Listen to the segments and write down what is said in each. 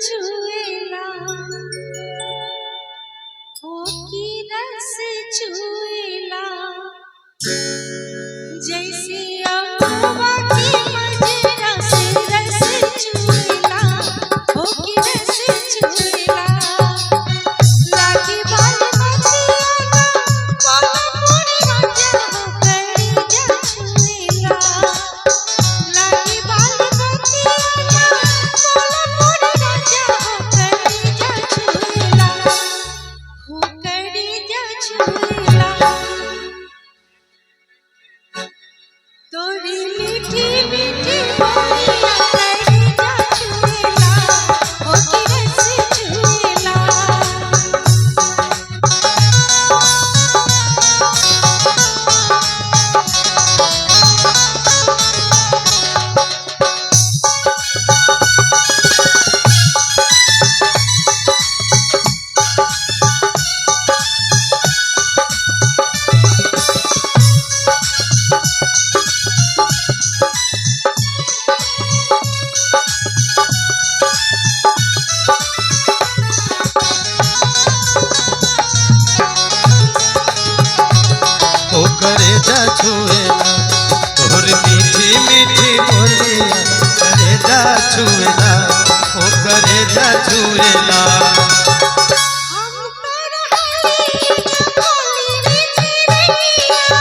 छुएला हो की रस छुएला जैसे अमवा की मजरा से रस छुएला हो की रस छुएला लागी बाल मतियाना पाला पूरी राजा हो करी जा छुएला लागी बाल मतियाना पाला पूरी राजा हो करी जा छुएला तोरी मीठी मीठी बोलिया करी जा छुएला हो की रस छुएला करे जा छुएला तोर मीठी मीठी बोलिया करे जा छुएला ओ करे जा छुएला हम तर हली बोली रे चिड़िया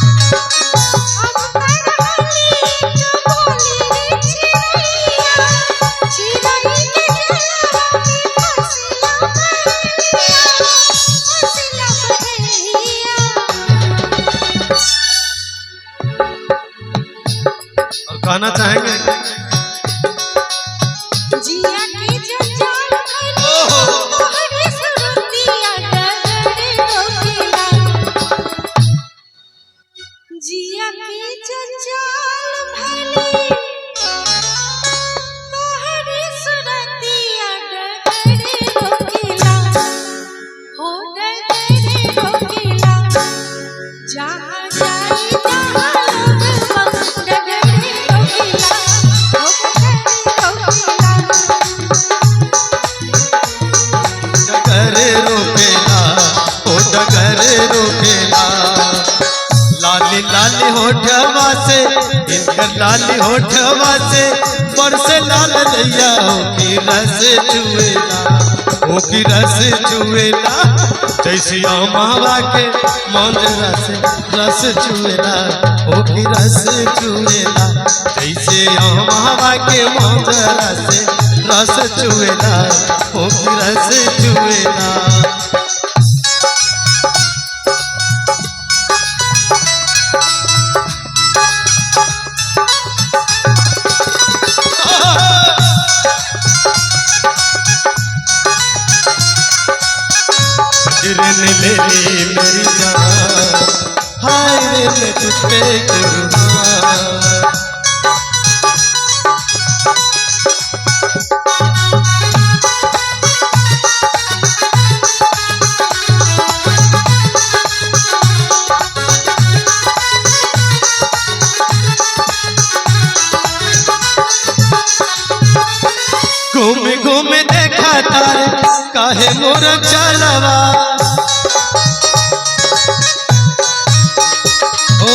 हम तर हली बोली रे चिड़िया चिड़ै के जलवा में फसिला और कहना चाहेंगे जिया की जंजाल भरी तोहरे सुरतिया डगरे रोकेला जिया की जंजाल भरी तोहरे सुरतिया डगरे रोकेला हो डगरे रोकेला जहाँ जाई तहाँ लोग डगरे रोकेला हो डगरे रोकेला डगरे रोकेला ओ डगरे रोकेला लाली लाली होठवा से इनकर लाली होठवा से बरसे लाल दैया हो की रस छुएला ओ की रस छुएला जैसी अमवा के मंजरा से रस छुएला ओ की रस छुएला जैसे अमवा के मंजरा से रस छुएला ओ की रस छुएला रे ले मेरी जान हाय रे मैं तुझ पे कुर्बान घूम घूम देखा तारे काहे मोर चलवा ओ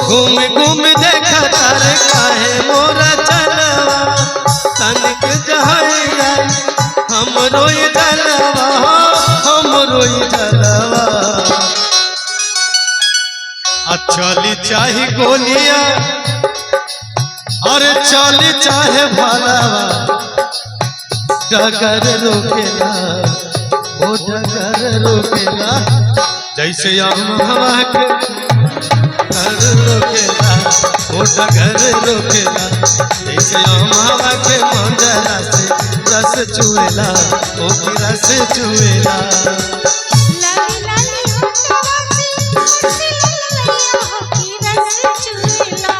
घूम घूम देखा तारे काहे मोर चलवा तनिक जहैया हम रोई जलवा हम रोई जलवा चली चाहे गोलियां अरे चली चाहे भालावा डगर रोकेला ओ डगर रोकेला जैसे हवा के डगर रोकेला ओ डगर रोकेला जैसे हवा के मंजरा से रस चुएला ओ की रस चुएला लाली लाली होठवा से रसी ललैया हो की रस चुएला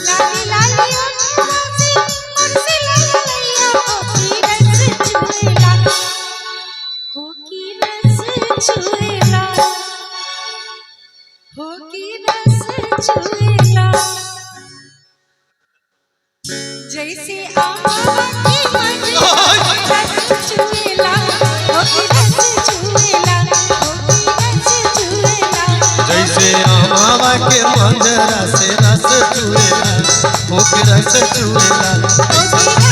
लाली लाली होठवा से रसी ललैया हो की रस चुएला हो की रस चुएला हो की रस चुएला। जैसे आमा की मंजरा रस चुएला हो की रस चुएला हो की रस चुएला जैसे आमावा के मंजरा से रस चुएला हो के रस चुएला हो की